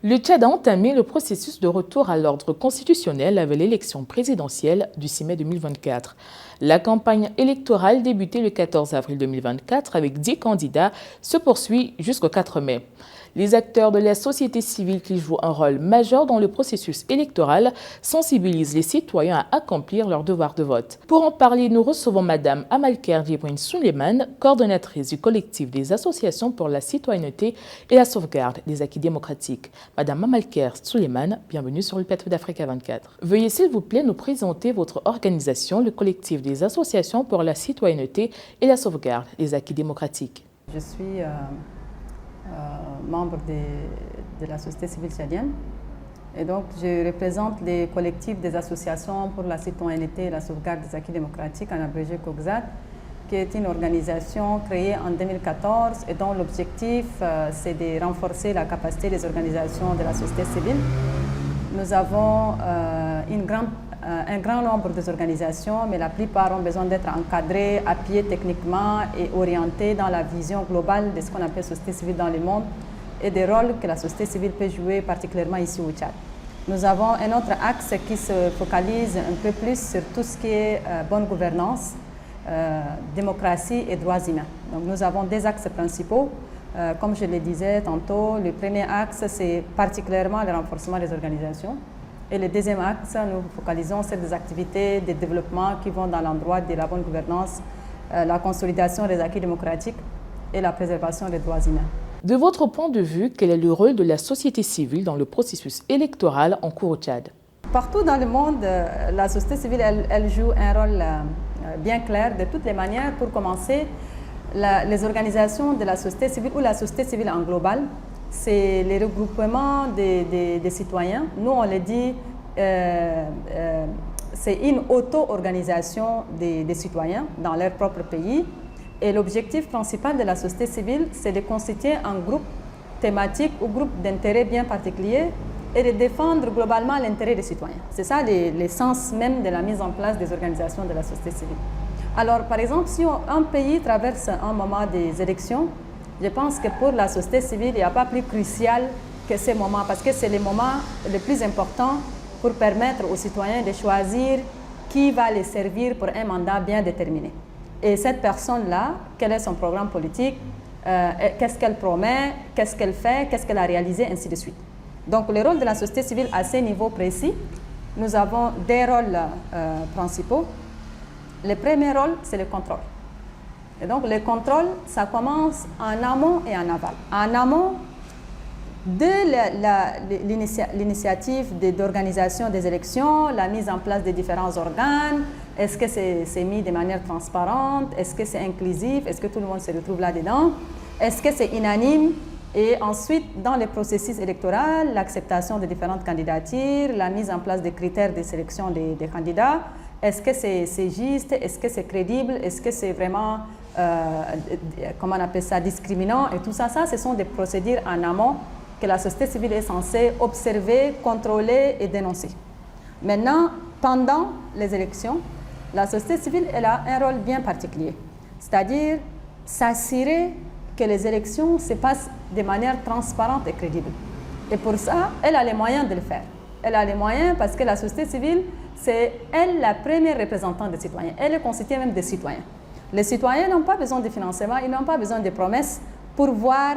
Le Tchad a entamé le processus de retour à l'ordre constitutionnel avec l'élection présidentielle du 6 mai 2024. La campagne électorale débutée le 14 avril 2024 avec 10 candidats se poursuit jusqu'au 4 mai. Les acteurs de la société civile qui jouent un rôle majeur dans le processus électoral sensibilisent les citoyens à accomplir leur devoir de vote. Pour en parler, nous recevons Madame Amalker Djibrine Souleymane, coordonnatrice du collectif des associations pour la citoyenneté et la sauvegarde des acquis démocratiques. Madame Amalker Souleymane, bienvenue sur le plateau d'Africa 24. Veuillez s'il vous plaît nous présenter votre organisation, le collectif des associations pour la citoyenneté et la sauvegarde des acquis démocratiques. Je suis membre de la société civile tchadienne et donc je représente les collectifs des associations pour la citoyenneté et la sauvegarde des acquis démocratiques, en abrégé COGSAT, qui est une organisation créée en 2014 et dont l'objectif c'est de renforcer la capacité des organisations de la société civile. Nous avons un grand nombre d'organisations, mais la plupart ont besoin d'être encadrées, appuyées techniquement et orientées dans la vision globale de ce qu'on appelle société civile dans le monde et des rôles que la société civile peut jouer particulièrement ici au Tchad. Nous avons un autre axe qui se focalise un peu plus sur tout ce qui est bonne gouvernance, démocratie et droits humains. Donc nous avons des axes principaux. Comme je le disais tantôt, le premier axe, c'est particulièrement le renforcement des organisations. Et le deuxième axe, nous focalisons sur des activités de développement qui vont dans l'endroit de la bonne gouvernance, la consolidation des acquis démocratiques et la préservation des droits humains. De votre point de vue, quel est le rôle de la société civile dans le processus électoral en cours au Tchad? Partout dans le monde, la société civile elle joue un rôle bien clair. De toutes les manières, pour commencer, les organisations de la société civile ou la société civile en global, c'est les regroupements des citoyens. Nous, on le dit, c'est une auto-organisation des citoyens dans leur propre pays. Et l'objectif principal de la société civile, c'est de constituer un groupe thématique ou groupe d'intérêt bien particulier et de défendre globalement l'intérêt des citoyens. C'est ça l'essence même de la mise en place des organisations de la société civile. Alors, par exemple, si un pays traverse un moment des élections, je pense que pour la société civile, il n'y a pas plus crucial que ces moments, parce que c'est les moments les plus importants pour permettre aux citoyens de choisir qui va les servir pour un mandat bien déterminé. Et cette personne-là, quel est son programme politique, qu'est-ce qu'elle promet, qu'est-ce qu'elle fait, qu'est-ce qu'elle a réalisé, ainsi de suite. Donc, le rôle de la société civile à ces niveaux précis, nous avons des rôles principaux. Le premier rôle, c'est le contrôle. Et donc, le contrôle, ça commence en amont et en aval. En amont, de l'initiative d'organisation des élections, la mise en place des différents organes, est-ce que c'est mis de manière transparente, est-ce que c'est inclusif, est-ce que tout le monde se retrouve là-dedans, est-ce que c'est unanime, et ensuite, dans le processus électoral, l'acceptation des différentes candidatures, la mise en place des critères de sélection des candidats, est-ce que c'est juste, est-ce que c'est crédible, est-ce que c'est vraiment, comment on appelle ça, discriminant, et tout ça, ce sont des procédures en amont que la société civile est censée observer, contrôler et dénoncer. Maintenant, pendant les élections, la société civile elle a un rôle bien particulier, c'est-à-dire s'assurer que les élections se passent de manière transparente et crédible. Et pour ça, elle a les moyens de le faire. Elle a les moyens parce que la société civile, c'est elle la première représentante des citoyens. Elle est constituée même des citoyens. Les citoyens n'ont pas besoin de financement, ils n'ont pas besoin de promesses pour voir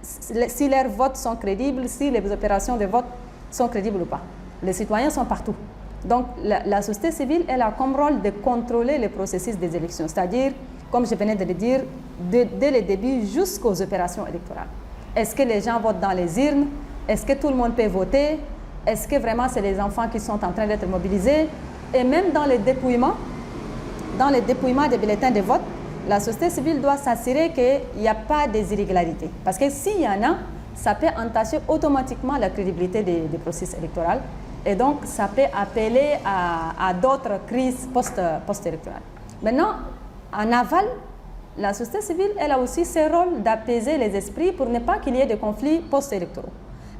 si leurs votes sont crédibles, si les opérations de vote sont crédibles ou pas. Les citoyens sont partout. Donc la société civile, elle a comme rôle de contrôler le processus des élections, c'est-à-dire, comme je venais de le dire, dès le début jusqu'aux opérations électorales. Est-ce que les gens votent dans les urnes? Est-ce que tout le monde peut voter? Est-ce que vraiment c'est les enfants qui sont en train d'être mobilisés? Et même dans le dépouillement des bulletins de vote, la société civile doit s'assurer qu'il n'y a pas d'irrégularités. Parce que s'il y en a, ça peut entacher automatiquement la crédibilité des processus électoraux. Et donc, ça peut appeler à d'autres crises post-électorales. Maintenant, en aval, la société civile, elle a aussi ce rôle d'apaiser les esprits pour ne pas qu'il y ait de conflits post-électoraux.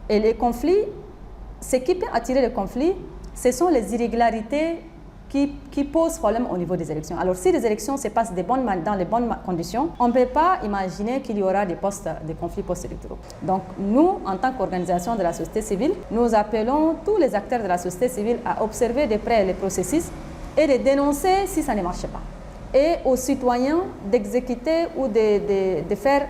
Et les conflits, ce qui peut attirer les conflits, ce sont les irrégularités qui posent problème au niveau des élections. Alors si les élections se passent dans les bonnes conditions, on ne peut pas imaginer qu'il y aura des conflits post-électoraux. Donc nous, en tant qu'organisation de la société civile, nous appelons tous les acteurs de la société civile à observer de près les processus et de dénoncer si ça ne marche pas. Et aux citoyens d'exécuter ou de faire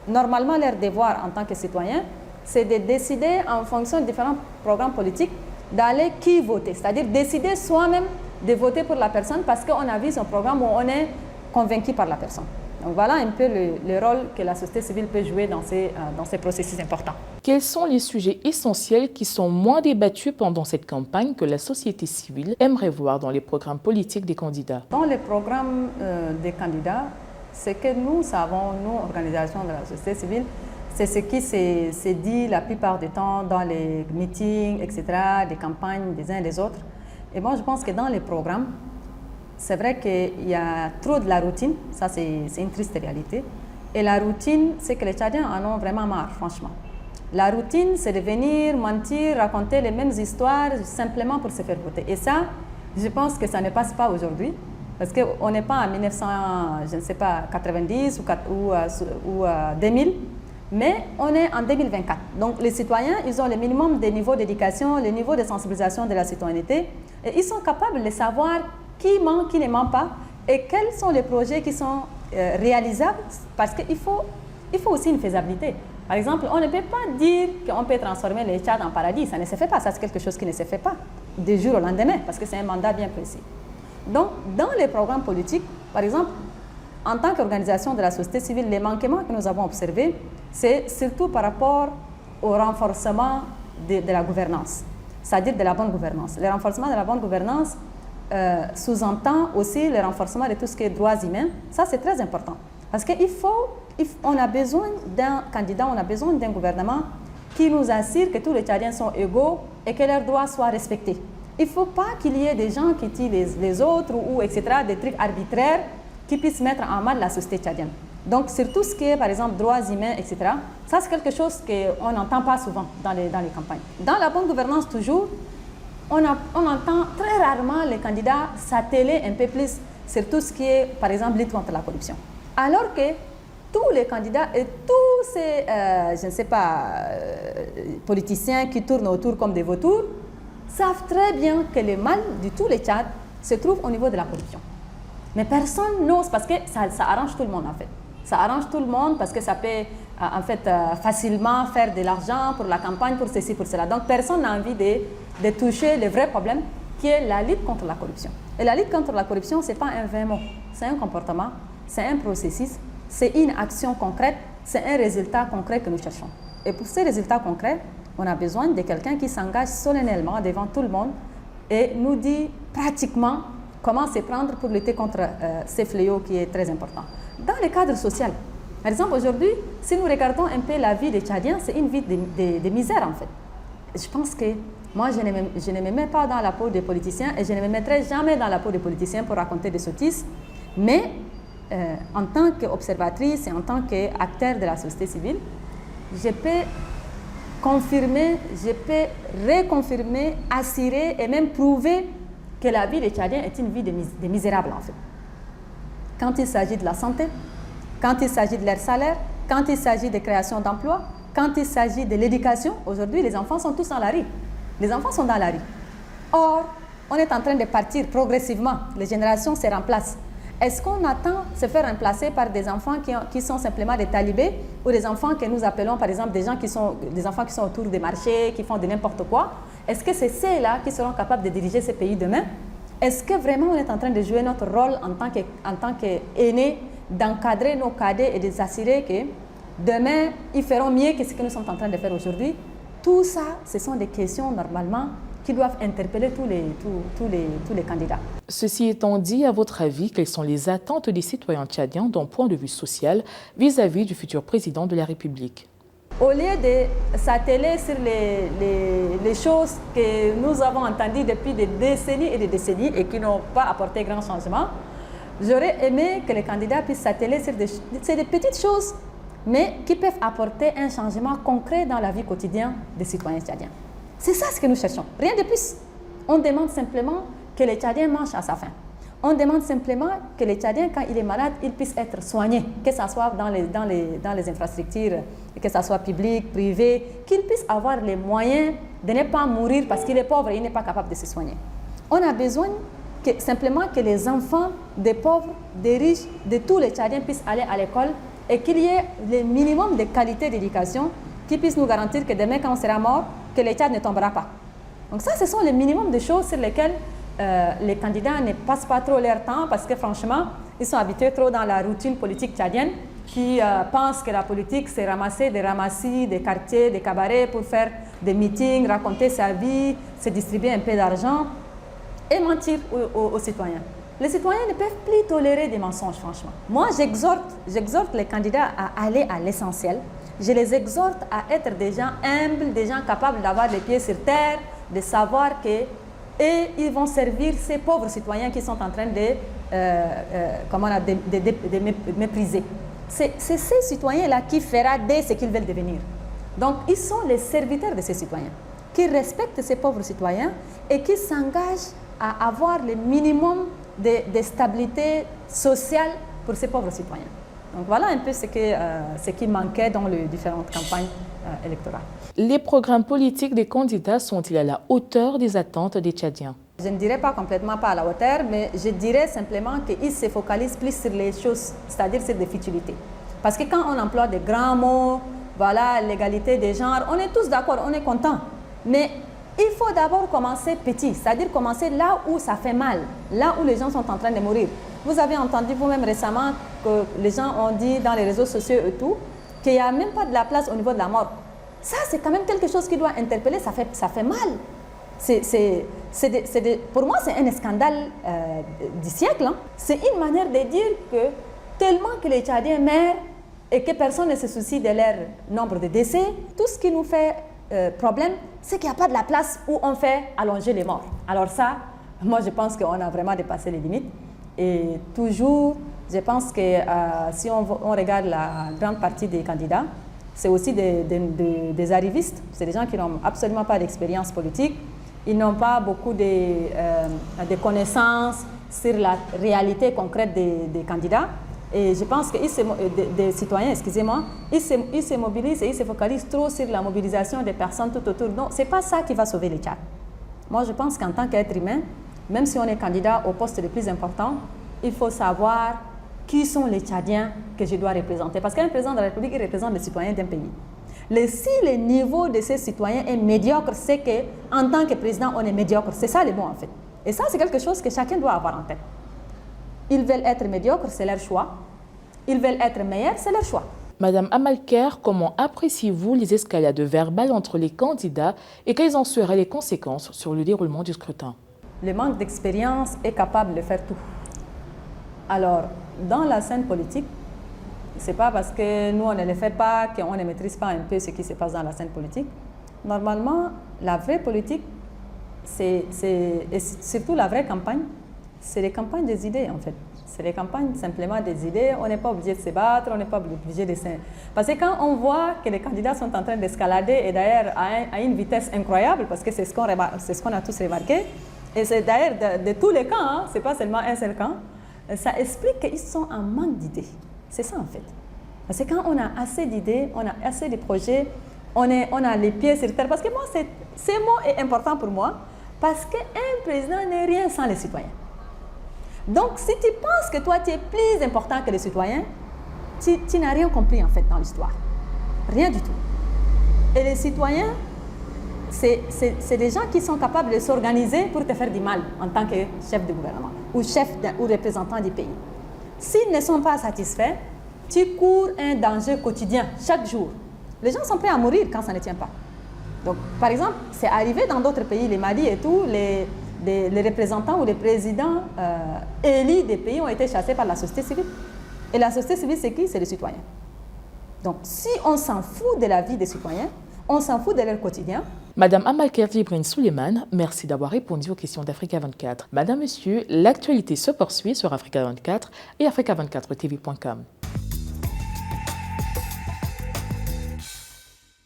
normalement leur devoir en tant que citoyens, c'est de décider en fonction de différents programmes politiques d'aller qui voter, c'est-à-dire décider soi-même de voter pour la personne parce qu'on a vu son programme où on est convaincu par la personne. Donc voilà un peu le rôle que la société civile peut jouer dans ces processus importants. Quels sont les sujets essentiels qui sont moins débattus pendant cette campagne que la société civile aimerait voir dans les programmes politiques des candidats? Dans les programmes des candidats, ce que nous savons, nous, organisations de la société civile, c'est ce qui s'est dit la plupart du temps dans les meetings, etc., des campagnes des uns et des autres. Et moi, je pense que dans les programmes, c'est vrai qu'il y a trop de la routine, ça c'est une triste réalité. Et la routine, c'est que les Tchadiens en ont vraiment marre, franchement. La routine, c'est de venir mentir, raconter les mêmes histoires simplement pour se faire voter. Et ça, je pense que ça ne passe pas aujourd'hui, parce qu'on n'est pas en 1990 ou 2000, mais on est en 2024. Donc les citoyens, ils ont le minimum de niveau d'éducation, le niveau de sensibilisation de la citoyenneté, et ils sont capables de savoir qui ment, qui ne ment pas, et quels sont les projets qui sont réalisables, parce qu'il faut aussi une faisabilité. Par exemple, on ne peut pas dire qu'on peut transformer les Tchad en paradis, ça ne se fait pas, ça c'est quelque chose qui ne se fait pas du jour au lendemain, parce que c'est un mandat bien précis. Donc, dans les programmes politiques, par exemple, en tant qu'organisation de la société civile, les manquements que nous avons observés, c'est surtout par rapport au renforcement de la gouvernance, c'est-à-dire de la bonne gouvernance. Le renforcement de la bonne gouvernance sous-entend aussi le renforcement de tout ce qui est droits humains. Ça, c'est très important. Parce qu'on a besoin d'un candidat, on a besoin d'un gouvernement qui nous assure que tous les Tchadiens sont égaux et que leurs droits soient respectés. Il ne faut pas qu'il y ait des gens qui tuent les autres ou etc., des trucs arbitraires qui puissent mettre en mal la société tchadienne. Donc, sur tout ce qui est, par exemple, droits humains, etc., ça, c'est quelque chose qu'on n'entend pas souvent dans les campagnes. Dans la bonne gouvernance, toujours, on entend très rarement les candidats s'atteler un peu plus sur tout ce qui est, par exemple, lutte contre la corruption. Alors que tous les candidats et tous ces, je ne sais pas, politiciens qui tournent autour comme des vautours, savent très bien que le mal de tous les Tchad se trouve au niveau de la corruption. Mais personne n'ose parce que ça arrange tout le monde en fait. Ça arrange tout le monde parce que ça peut en fait facilement faire de l'argent pour la campagne, pour ceci, pour cela. Donc personne n'a envie de toucher le vrai problème qui est la lutte contre la corruption. Et la lutte contre la corruption, ce n'est pas un vain mot, c'est un comportement, c'est un processus, c'est une action concrète, c'est un résultat concret que nous cherchons. Et pour ces résultats concrets, on a besoin de quelqu'un qui s'engage solennellement devant tout le monde et nous dit pratiquement comment se prendre pour lutter contre ces fléaux qui est très important. Dans le cadre social, par exemple aujourd'hui, si nous regardons un peu la vie des Tchadiens, c'est une vie de misère en fait. Je pense que moi, je ne me mets pas dans la peau des politiciens et je ne me mettrai jamais dans la peau des politiciens pour raconter des sottises, mais en tant qu'observatrice et en tant qu'acteur de la société civile, je peux confirmer, je peux reconfirmer, assurer et même prouver que la vie des Tchadiens est une vie de misérables en fait. Quand il s'agit de la santé, quand il s'agit de leur salaire, quand il s'agit de création d'emplois, quand il s'agit de l'éducation, aujourd'hui les enfants sont tous dans la rue. Les enfants sont dans la rue. Or, on est en train de partir progressivement, les générations se remplacent. Est-ce qu'on attend se faire remplacer par des enfants qui sont simplement des talibés ou des enfants que nous appelons par exemple des enfants qui sont autour des marchés, qui font de n'importe quoi? Est-ce que c'est ceux-là qui seront capables de diriger ce pays demain? Est-ce que vraiment on est en train de jouer notre rôle en tant qu'aînés, d'encadrer nos cadets et de s'assurer que demain, ils feront mieux que ce que nous sommes en train de faire aujourd'hui? Tout ça, ce sont des questions normalement qui doivent interpeller tous les candidats. Ceci étant dit, à votre avis, quelles sont les attentes des citoyens tchadiens d'un point de vue social vis-à-vis du futur président de la République? Au lieu de s'atteler sur les choses que nous avons entendues depuis des décennies et des décennies et qui n'ont pas apporté grand changement, j'aurais aimé que les candidats puissent s'atteler sur des petites choses, mais qui peuvent apporter un changement concret dans la vie quotidienne des citoyens tchadiens. C'est ça ce que nous cherchons, rien de plus. On demande simplement que les Tchadiens mangent à sa faim. On demande simplement que les Tchadiens, quand il est malade, ils puissent être soignés, que ce soit dans les infrastructures, que ce soit publiques, privées, qu'ils puissent avoir les moyens de ne pas mourir parce qu'il est pauvre et il n'est pas capable de se soigner. On a besoin simplement que les enfants des pauvres, des riches, de tous les Tchadiens puissent aller à l'école et qu'il y ait le minimum de qualité d'éducation qui puisse nous garantir que demain, quand on sera mort, que le Tchad ne tombera pas. Donc ça, ce sont les minimums de choses sur lesquelles les candidats ne passent pas trop leur temps parce que franchement, ils sont habitués trop dans la routine politique tchadienne qui pensent que la politique, c'est ramasser des ramassis, des quartiers, des cabarets pour faire des meetings, raconter sa vie, se distribuer un peu d'argent et mentir aux citoyens. Les citoyens ne peuvent plus tolérer des mensonges, franchement. Moi, j'exhorte les candidats à aller à l'essentiel. Je les exhorte à être des gens humbles, des gens capables d'avoir les pieds sur terre, de savoir que et ils vont servir ces pauvres citoyens qui sont en train de mépriser. C'est ces citoyens-là qui feront dès ce qu'ils veulent devenir. Donc, ils sont les serviteurs de ces citoyens, qui respectent ces pauvres citoyens et qui s'engagent à avoir le minimum de stabilité sociale pour ces pauvres citoyens. Donc, voilà un peu ce qui manquait dans les différentes campagnes électorales. Les programmes politiques des candidats sont-ils à la hauteur des attentes des Tchadiens? Je ne dirais pas complètement pas à la hauteur, mais je dirais simplement qu'ils se focalisent plus sur les choses, c'est-à-dire sur des futilités. Parce que quand on emploie des grands mots, voilà, l'égalité des genres, on est tous d'accord, on est content. Mais il faut d'abord commencer petit, c'est-à-dire commencer là où ça fait mal, là où les gens sont en train de mourir. Vous avez entendu vous-même récemment que les gens ont dit dans les réseaux sociaux et tout, qu'il n'y a même pas de la place au niveau de la mort. Ça, c'est quand même quelque chose qui doit interpeller, ça fait mal. Pour moi, c'est un scandale du siècle. Hein. C'est une manière de dire que tellement que les Tchadiens meurent et que personne ne se soucie de leur nombre de décès, tout ce qui nous fait problème, c'est qu'il n'y a pas de la place où on fait allonger les morts. Alors ça, moi, je pense qu'on a vraiment dépassé les limites. Et toujours, je pense que si on regarde la grande partie des candidats, c'est aussi des arrivistes, c'est des gens qui n'ont absolument pas d'expérience politique, ils n'ont pas beaucoup de connaissances sur la réalité concrète des candidats. Et je pense que des citoyens, excusez-moi, ils se mobilisent et ils se focalisent trop sur la mobilisation des personnes tout autour. Non, ce n'est pas ça qui va sauver le Tchad. Moi, je pense qu'en tant qu'être humain, même si on est candidat au poste le plus important, il faut savoir qui sont les Tchadiens que je dois représenter. Parce qu'un président de la République, il représente les citoyens d'un pays. Si le niveau de ces citoyens est médiocre, c'est qu'en tant que président, on est médiocre. C'est ça le bon, en fait. Et ça, c'est quelque chose que chacun doit avoir en tête. Ils veulent être médiocres, c'est leur choix. Ils veulent être meilleurs, c'est leur choix. Madame Amalker, comment appréciez-vous les escalades verbales entre les candidats et quelles en seraient les conséquences sur le déroulement du scrutin? Le manque d'expérience est capable de faire tout. Alors, dans la scène politique, ce n'est pas parce que nous, on ne le fait pas qu'on ne maîtrise pas un peu ce qui se passe dans la scène politique. Normalement, la vraie politique, et surtout la vraie campagne, c'est les campagnes des idées, en fait. C'est les campagnes simplement des idées. On n'est pas obligé de se battre, on n'est pas obligé de se... Parce que quand on voit que les candidats sont en train d'escalader, et d'ailleurs à une vitesse incroyable, parce que c'est ce qu'on a tous remarqué, et c'est d'ailleurs de tous les camps, hein, ce n'est pas seulement un seul camp, ça explique qu'ils sont en manque d'idées. C'est ça en fait. Parce que quand on a assez d'idées, on a assez de projets, on a les pieds sur terre. Parce que moi, ce mot est important pour moi, parce qu'un président n'est rien sans les citoyens. Donc, si tu penses que toi, tu es plus important que les citoyens, tu n'as rien compris en fait dans l'histoire. Rien du tout. Et les citoyens, c'est des gens qui sont capables de s'organiser pour te faire du mal en tant que chef de gouvernement ou chef ou représentant du pays. S'ils ne sont pas satisfaits, tu cours un danger quotidien chaque jour. Les gens sont prêts à mourir quand ça ne tient pas. Donc, par exemple, c'est arrivé dans d'autres pays, les Mali et tout, les représentants ou les présidents élus des pays ont été chassés par la société civile. Et la société civile, c'est qui? C'est les citoyens. Donc, si on s'en fout de la vie des citoyens, on s'en fout de leur quotidien. Madame Amalker Djibrine Souleymane, merci d'avoir répondu aux questions d'Africa 24. Madame, Monsieur, l'actualité se poursuit sur Africa 24 et africa24tv.com.